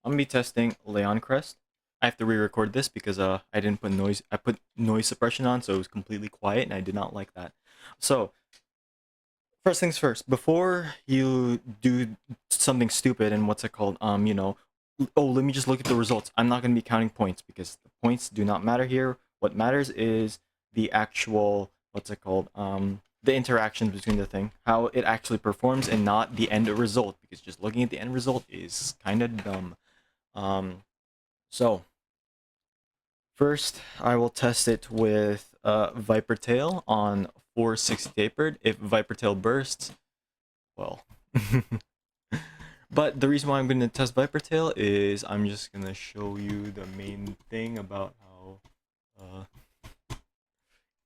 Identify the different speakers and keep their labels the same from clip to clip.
Speaker 1: I'm gonna be testing Leon Crest. I have to re-record this because I didn't put noise. I put noise suppression on, so it was completely quiet, and I did not like that. So first things first. Before you do something stupid and what's it called? Oh, let me just look at the results. I'm not gonna be counting points because the points do not matter here. What matters is the actual what's it called? The interactions between the thing, how it actually performs, and not the end result. Because just looking at the end result is kind of dumb. Um, so first, I will test it with Viper Tail on 460 tapered. If Viper Tail bursts, well. But the reason why I'm going to test Viper Tail is I'm just going to show you the main thing about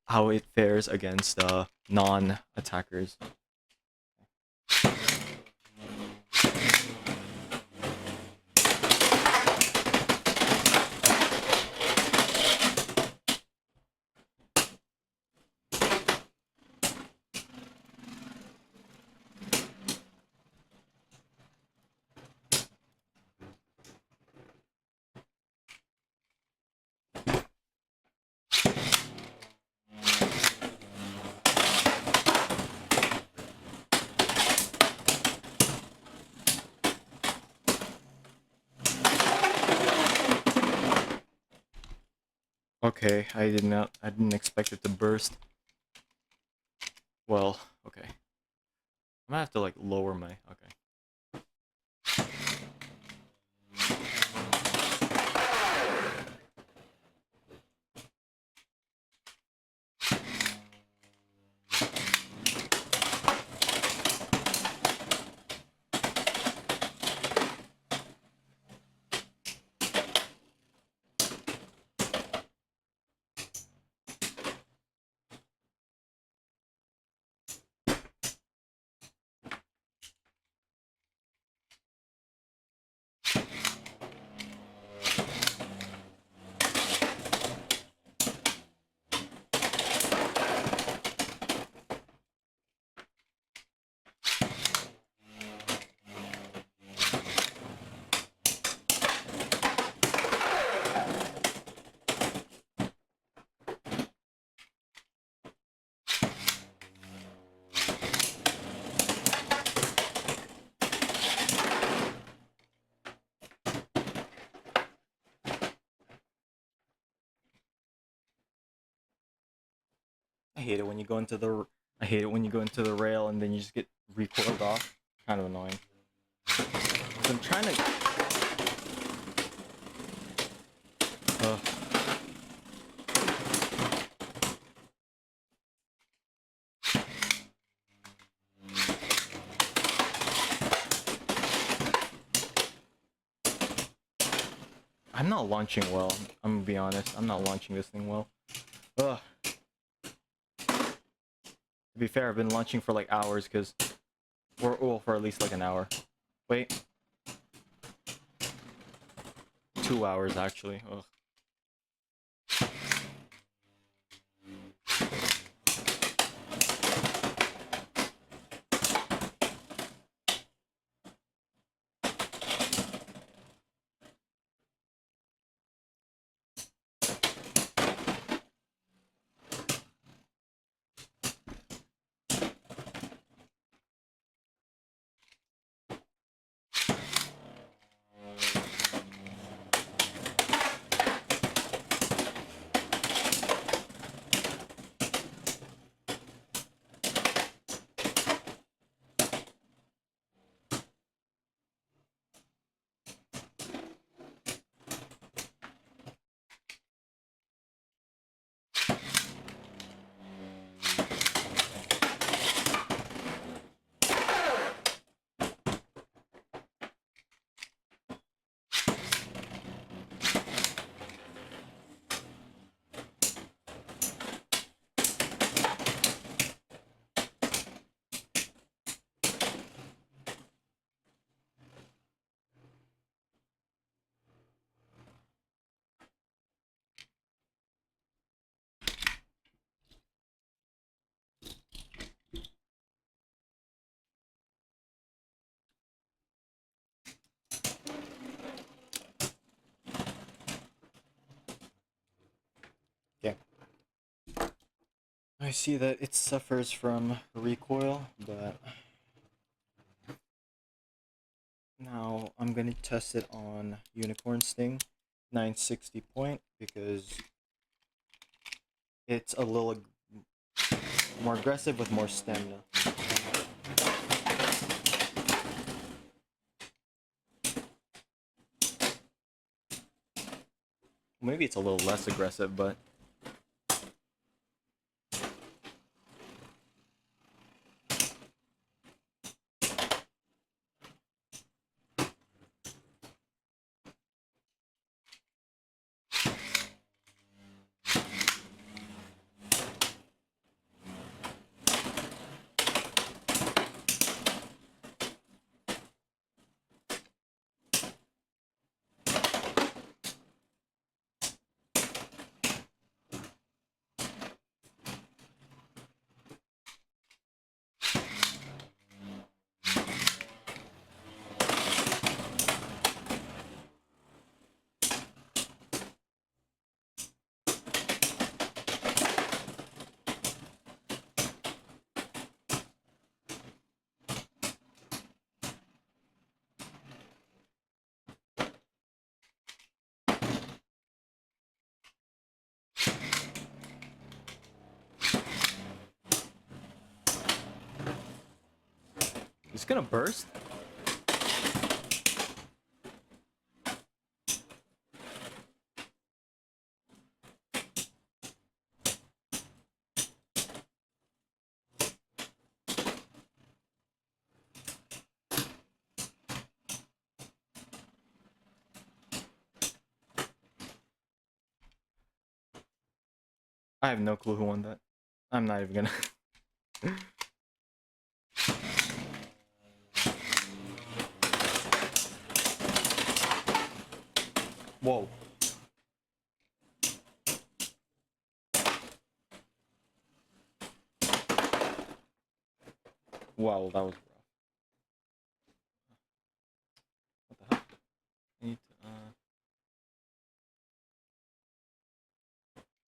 Speaker 1: how it fares against non-attackers. Okay, I didn't expect it to burst. Well, okay. I'm gonna have to like lower my, okay. I hate it when you go into the I hate it when you go into the rail and then you just get recoiled off. Kind of annoying. So I'm trying to. Uh, I'm not launching well. I'm gonna be honest. I'm not launching this thing well. Ugh. To be fair, I've been launching for like hours because, well, for at least like an hour. Wait, 2 hours actually. Ugh. I see that it suffers from recoil, but now I'm gonna test it on Unicorn Sting 960 point because it's a little more aggressive with more stamina. Maybe it's a little less aggressive, but it's gonna burst. I have no clue who won that. I'm not even gonna. Whoa. Wow, that was rough. What the heck? I need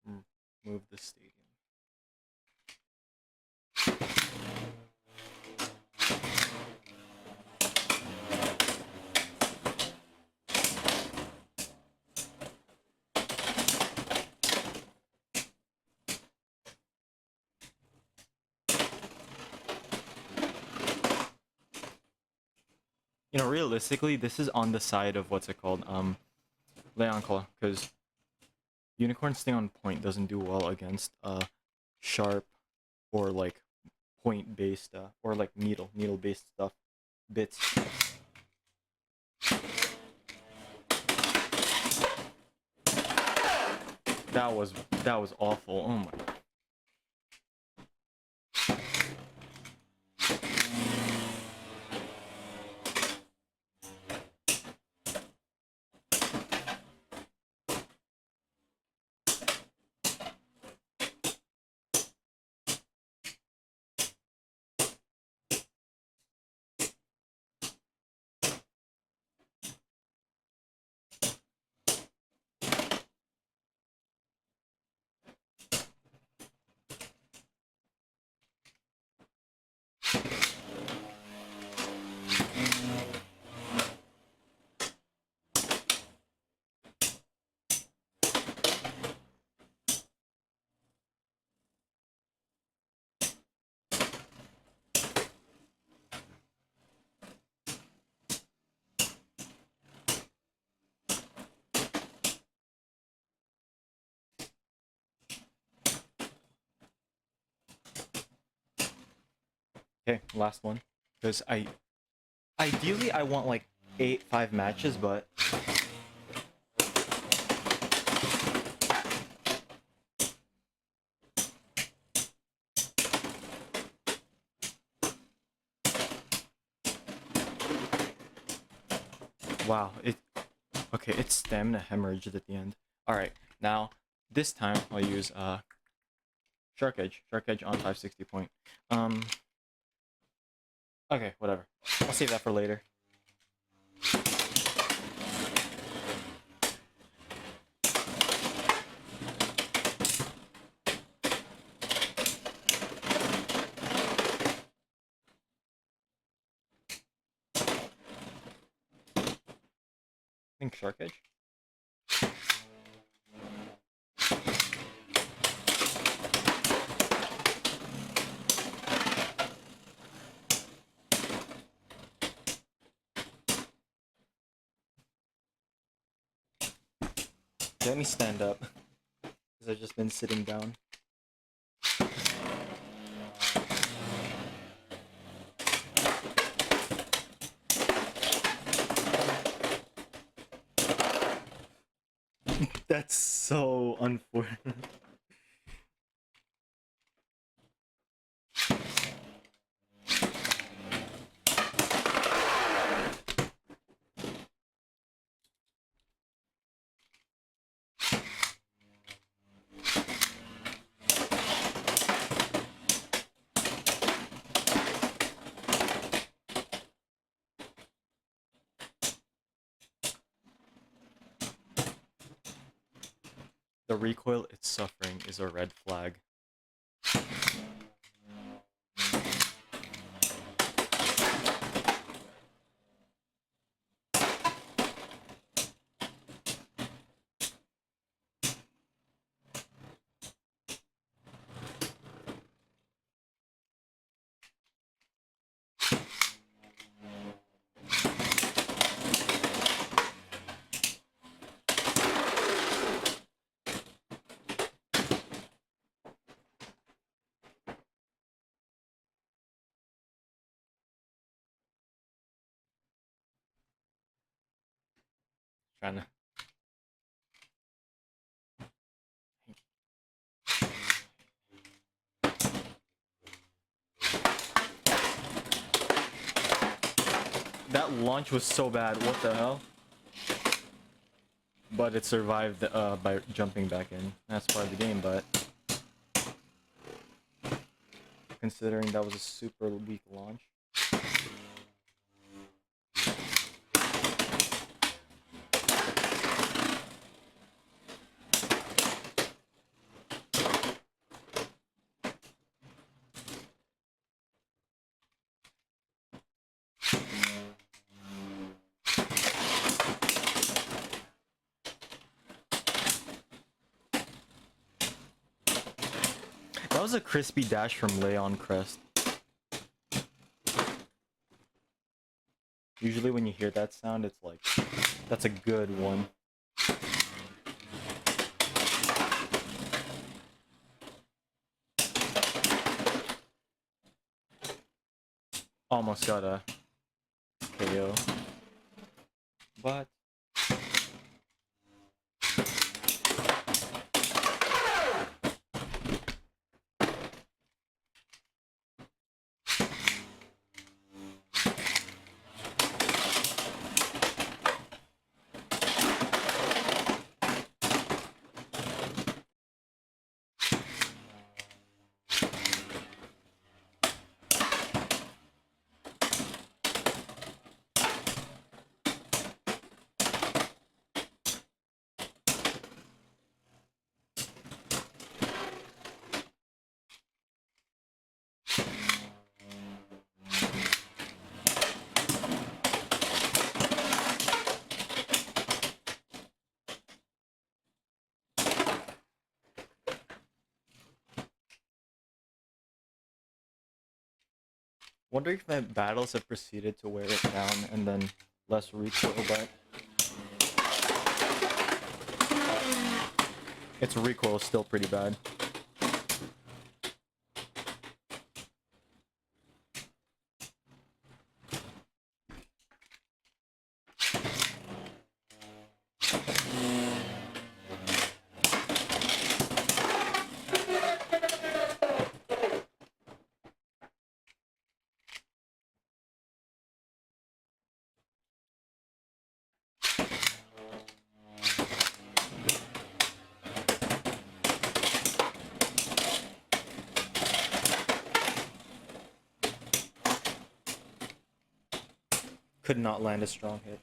Speaker 1: to move the stadium. You know, realistically, this is on the side of what's it called? Leon Claw, because Unicorn Sting on point doesn't do well against sharp or like point based or like needle based stuff bits. That was awful. Oh my. Okay, last one. Because ideally I want like 5 matches, but wow, okay, it's stamina hemorrhaged at the end. Alright, now this time I'll use Shark Edge on 560 point. Okay, whatever. I'll save that for later. Pink shark edge. Let me stand up, because I've just been sitting down. That's so unfortunate. The recoil it's suffering is a red flag. Trying to. That launch was so bad, what the hell? But it survived by jumping back in. That's part of the game, but considering that was a super weak launch. That was a crispy dash from Leon Crest. Usually when you hear that sound, it's like, that's a good one. Almost got a KO. But wonder if my battles have proceeded to wear it down and then less recoil, but its recoil is still pretty bad. Could not land a strong hit.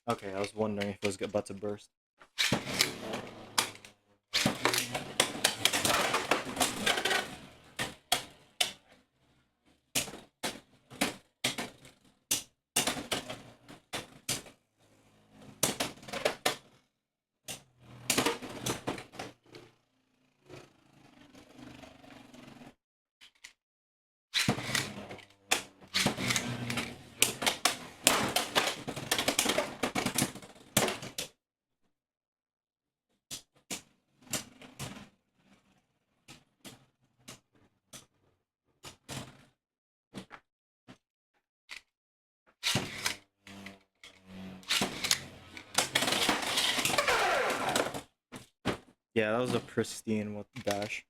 Speaker 1: Okay, I was wondering if it was about to burst. Yeah, that was a pristine dash.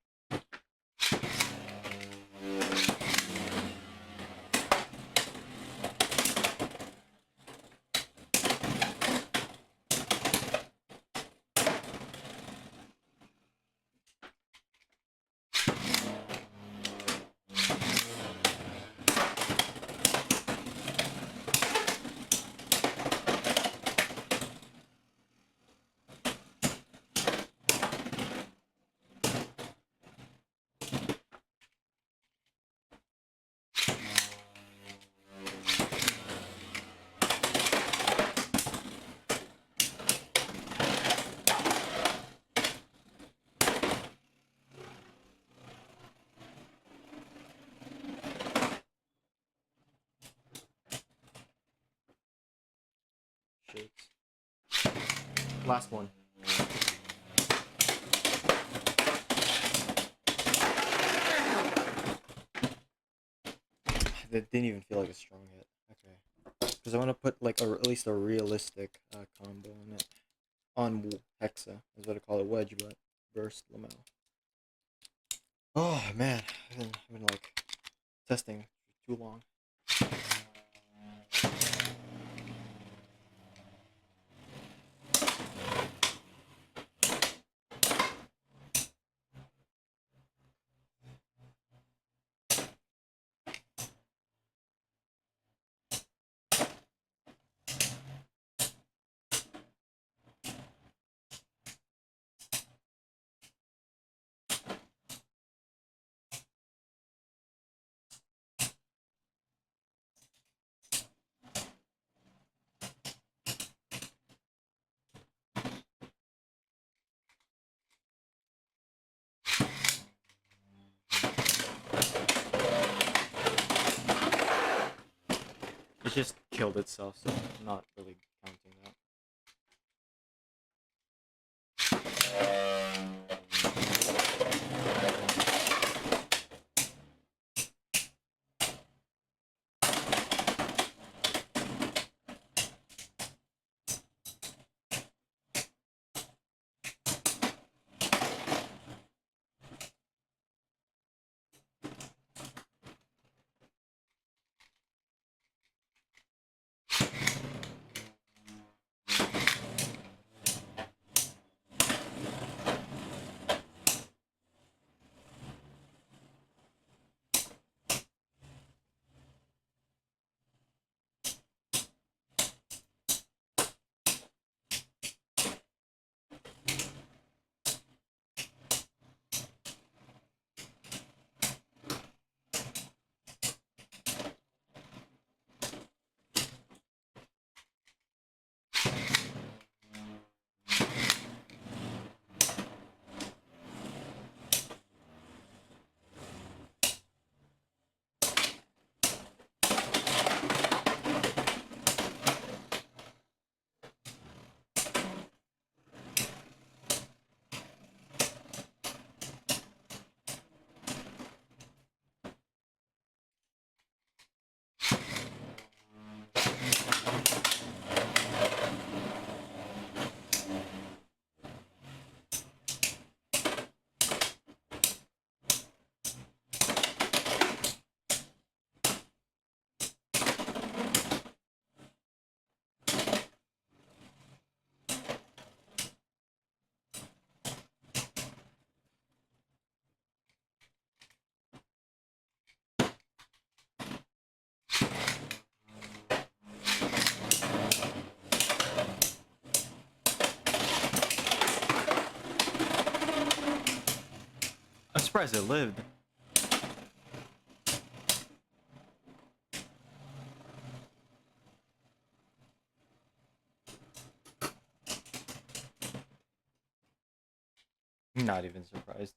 Speaker 1: Shakes. Last one. That didn't even feel like a strong hit. Okay. Because I want to put like at least a realistic combo on it. On Hexa is what I call it, wedge, but burst Lamel. Oh man, I've been like testing for too long. It just killed itself, so I'm not really counting that. surprised it lived. Not even surprised.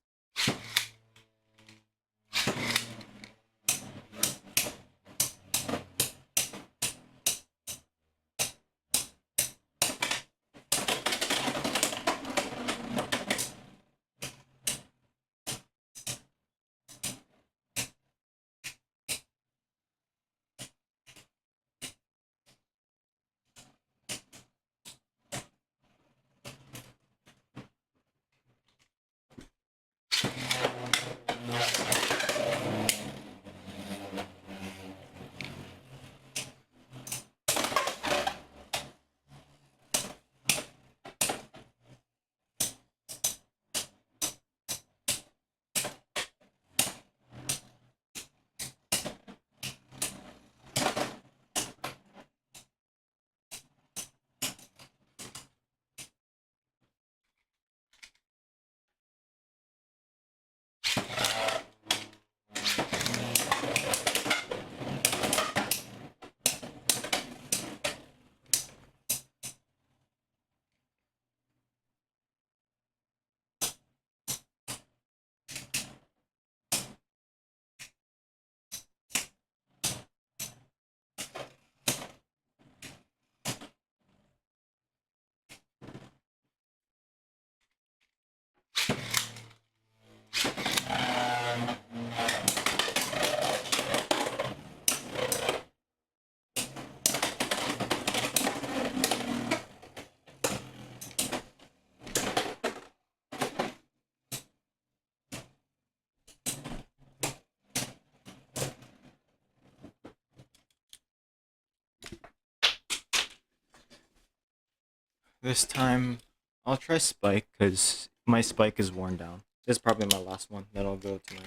Speaker 1: This time, I'll try Spike, because my Spike is worn down. This is probably my last one. Then I'll go to my...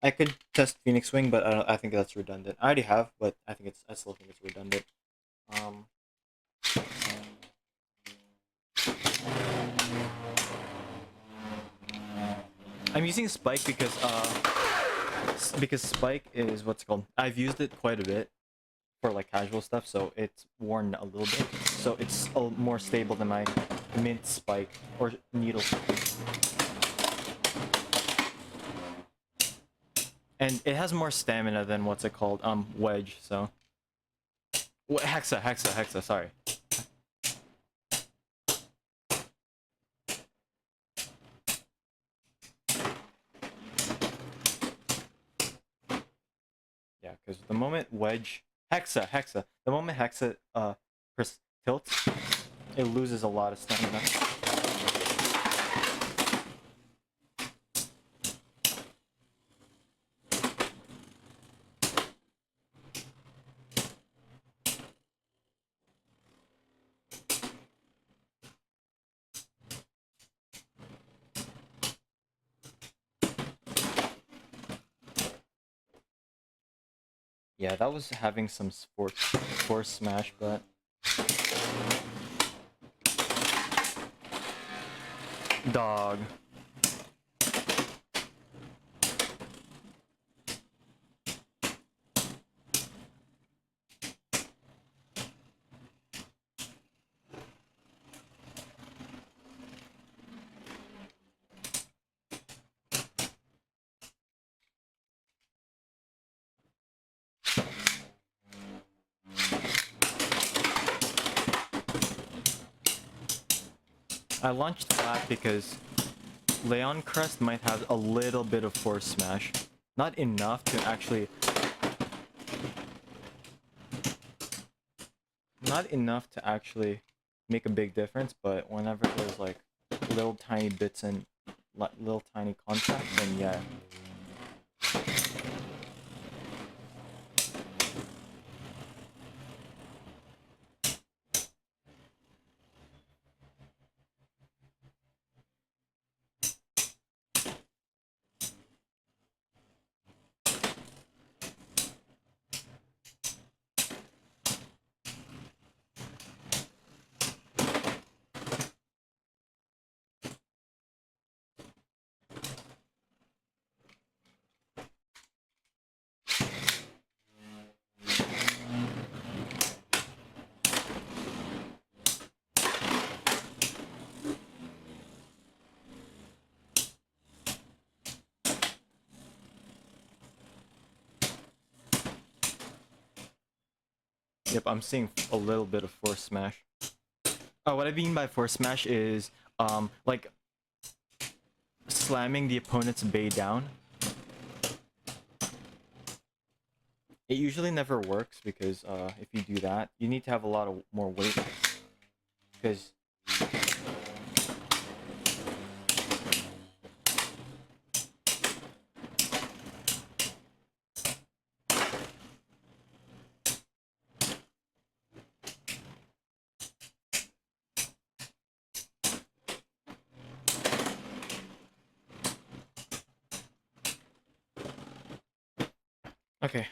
Speaker 1: I could test Phoenix Wing, but I think that's redundant. I already have, but I still think it's redundant. I'm using Spike because Spike is what's it called. I've used it quite a bit for like casual stuff, so it's worn a little bit. So it's more stable than my mint Spike or needle. And it has more stamina than what's it called, Wedge. So Hexa. Sorry. Yeah, because the moment Wedge Hexa. The moment Hexa tilts, it loses a lot of stamina. Yeah, that was having some force smash, but dog. I launched flat because Leon Crest might have a little bit of force smash. Not enough to actually... Not enough to actually make a big difference, but whenever there's like little tiny bits and little tiny contact, then yeah. Yep, I'm seeing a little bit of force smash. What I mean by force smash is like slamming the opponent's bay down. It usually never works because if you do that, you need to have a lot of more weight. Because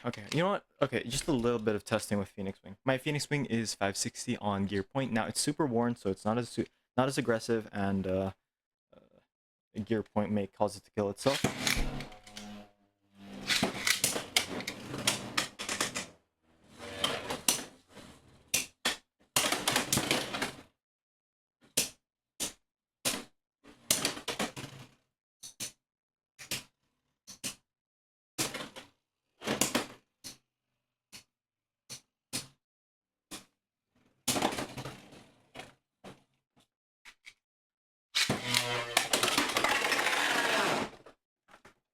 Speaker 1: okay. You know what? Okay, just a little bit of testing with Phoenix Wing. My Phoenix Wing is 560 on gear point. Now it's super worn, so it's not as aggressive, and gear point may cause it to kill itself.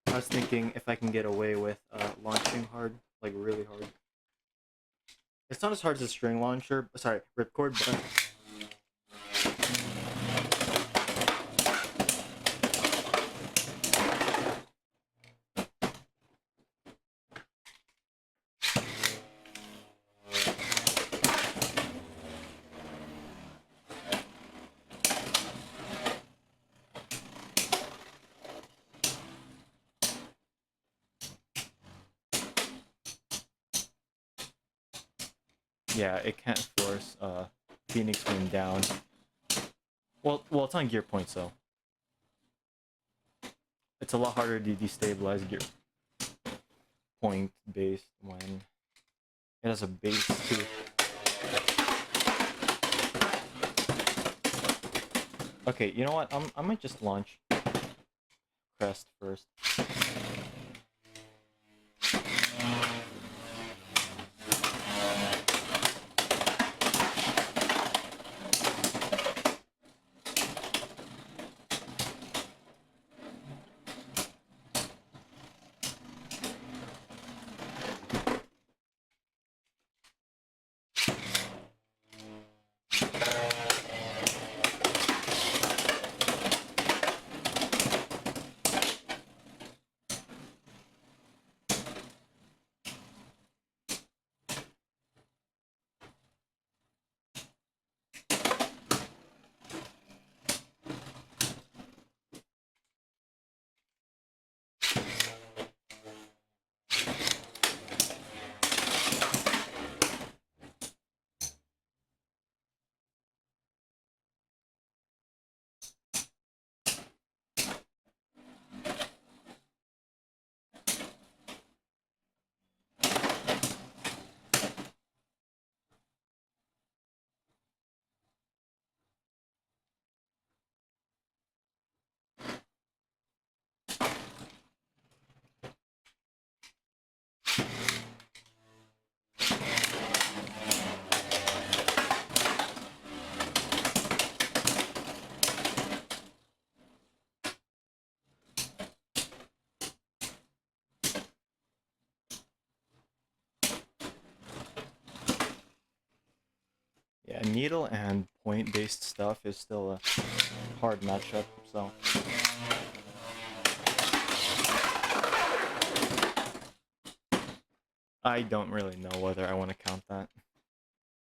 Speaker 1: I was thinking if I can get away with launching hard, like really hard. It's not as hard as a string launcher, sorry, ripcord, but yeah, it can't force Phoenix Wing down. Well, it's on gear point, so it's a lot harder to destabilize gear point based when it has a base too. Okay, you know what? I might just launch Crest first. Yeah, needle and point-based stuff is still a hard matchup, so. I don't really know whether I want to count that.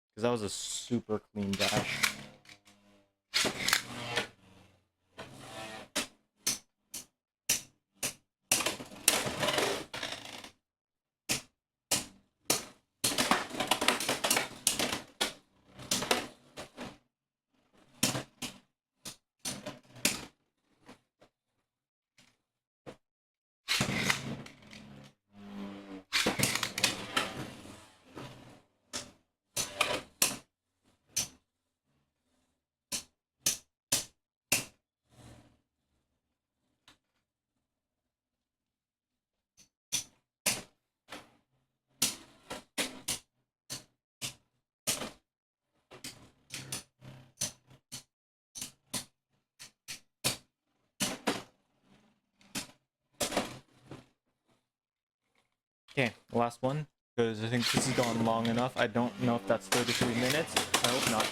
Speaker 1: Because that was a super clean dash. Okay, last one, because I think this has gone long enough. I don't know if that's 33 minutes. I hope not.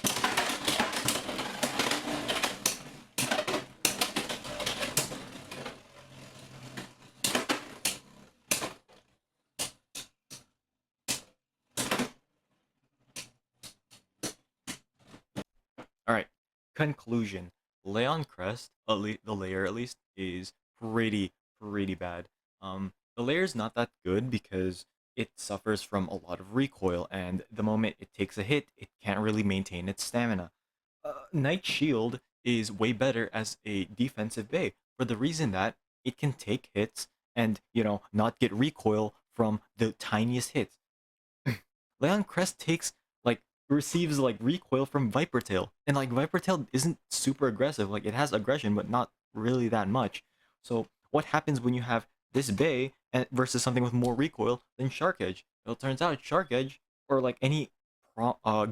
Speaker 1: Alright, conclusion. Leon Crest, the layer at least, is pretty bad. The layer is not that good because it suffers from a lot of recoil, and the moment it takes a hit, it can't really maintain its stamina. Knight Shield is way better as a defensive bay for the reason that it can take hits and, not get recoil from the tiniest hits. Leon Crest receives like recoil from Viper Tail, and like Viper Tail isn't super aggressive. Like it has aggression, but not really that much. So what happens when you have this Bay and versus something with more recoil than Shark Edge? Well, it turns out Shark Edge or like any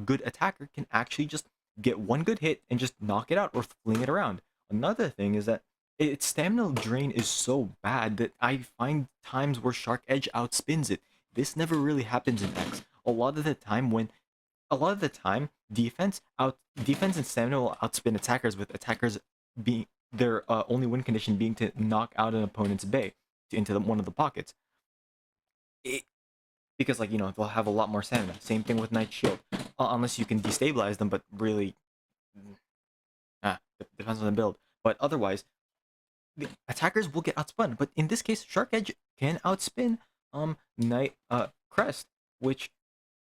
Speaker 1: good attacker can actually just get one good hit and just knock it out or fling it around. Another thing is that its stamina drain is so bad that I find times where Shark Edge outspins it. This never really happens in X. A lot of the time, defense and stamina will outspin attackers, with attackers being their only win condition being to knock out an opponent's bay into one of the pockets. Because they'll have a lot more stamina. Same thing with Knight Shield, unless you can destabilize them, but really, depends on the build. But otherwise, the attackers will get outspun. But in this case, Shark Edge can outspin Knight Crest, which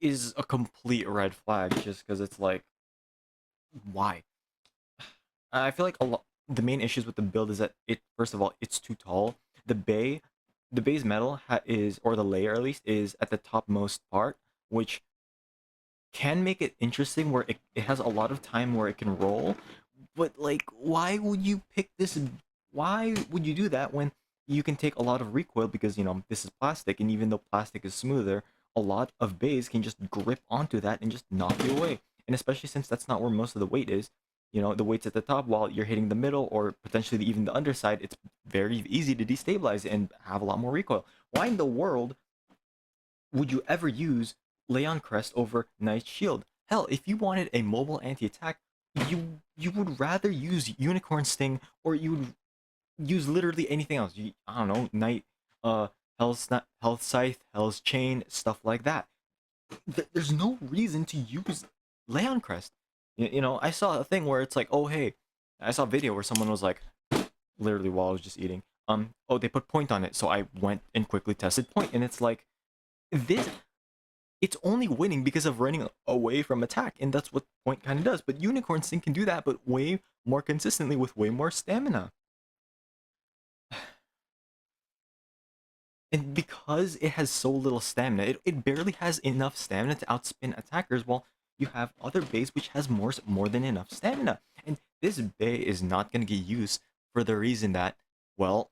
Speaker 1: is a complete red flag just because it's like, why? I feel like the main issues with the build is that first of all, it's too tall. The bay's metal is, or the layer at least, is at the topmost part, which can make it interesting where it has a lot of time where it can roll. But like, why would you pick this? Why would you do that when you can take a lot of recoil, because this is plastic, and even though plastic is smoother, a lot of bays can just grip onto that and just knock you away. And especially since that's not where most of the weight is, the weight's at the top while you're hitting the middle or potentially even the underside, it's very easy to destabilize and have a lot more recoil. Why in the world would you ever use Leon Crest over Knight Shield? Hell, if you wanted a mobile anti-attack, you would rather use Unicorn Sting, or you would use literally anything else. I don't know, Knight, Health Scythe, Hell's Chain, stuff like that. There's no reason to use Leon Crest. I saw a thing where it's like, oh hey, I saw a video where someone was like, literally while I was just eating, oh, they put point on it, so I went and quickly tested point, and it's like, it's only winning because of running away from attack, and that's what point kind of does. But Unicorn Sting can do that, but way more consistently with way more stamina. And because it has so little stamina, it barely has enough stamina to outspin attackers, while you have other bays which has more than enough stamina. And this bay is not going to get used for the reason that, well,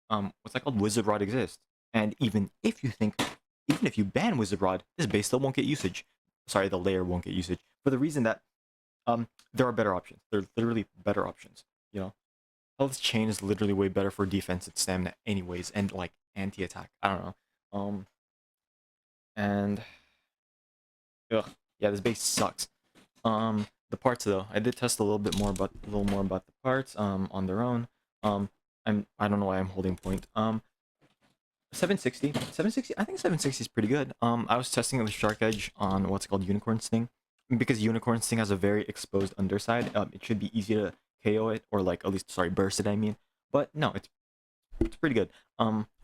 Speaker 1: what's that called? Wizard Rod exists. And even if you ban Wizard Rod, this bay still won't get usage. Sorry, the layer won't get usage, for the reason that there are better options. There are literally better options. Health Chain is literally way better for defensive stamina anyways, and like anti-attack. I don't know. And yeah, this base sucks. The parts though, I did test a little more about the parts on their own. I don't know why I'm holding point. 760. I think 760 is pretty good. I was testing the Shark Edge on what's called Unicorn Sting, because Unicorn Sting has a very exposed underside. It should be easy to KO it, or like, at least, sorry, burst it, I mean. But no, it's pretty good.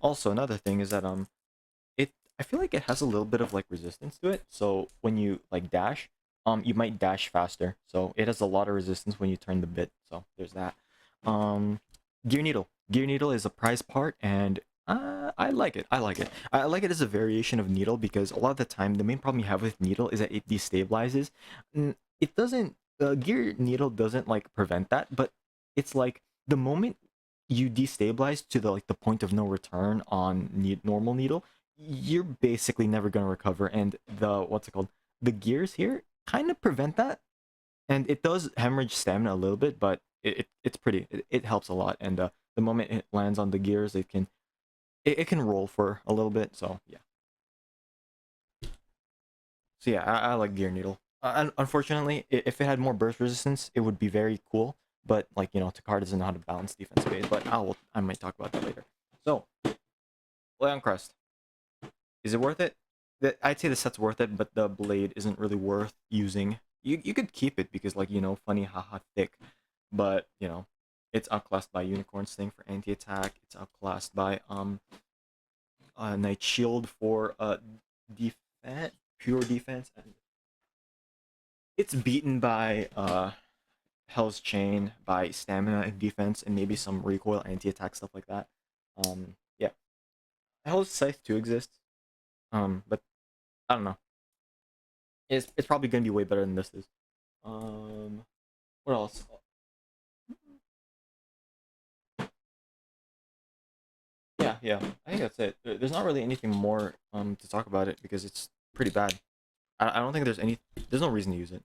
Speaker 1: Also another thing is that I feel like it has a little bit of like resistance to it. So when you like dash, you might dash faster. So it has a lot of resistance when you turn the bit. So there's that. Gear Needle. Gear Needle is a prize part, and I like it. I like it as a variation of Needle, because a lot of the time the main problem you have with Needle is that it destabilizes. It doesn't. Gear Needle doesn't like prevent that, but it's like the moment you destabilize to the point of no return on normal Needle, you're basically never gonna recover. And the gears here kind of prevent that, and it does hemorrhage stamina a little bit, but it's pretty. It helps a lot, and the moment it lands on the gears, it can roll for a little bit, so yeah. So yeah, I like Gear Needle. Unfortunately, if it had more burst resistance, it would be very cool. But like Takara doesn't know how to balance defense base. But I might talk about that later. So, Leon Crest, is it worth it? I'd say the set's worth it, but the blade isn't really worth using. You could keep it because like funny haha thick, but it's outclassed by Unicorn Sting for anti-attack. It's outclassed by Night Shield for defense, pure defense, and it's beaten by Hell's Chain, by stamina and defense, and maybe some recoil, anti-attack, stuff like that. Yeah. Hell's Scythe too exists. But I don't know. It's probably gonna be way better than this is. What else? Yeah. I think that's it. There's not really anything more to talk about it because it's pretty bad. I don't think there's no reason to use it.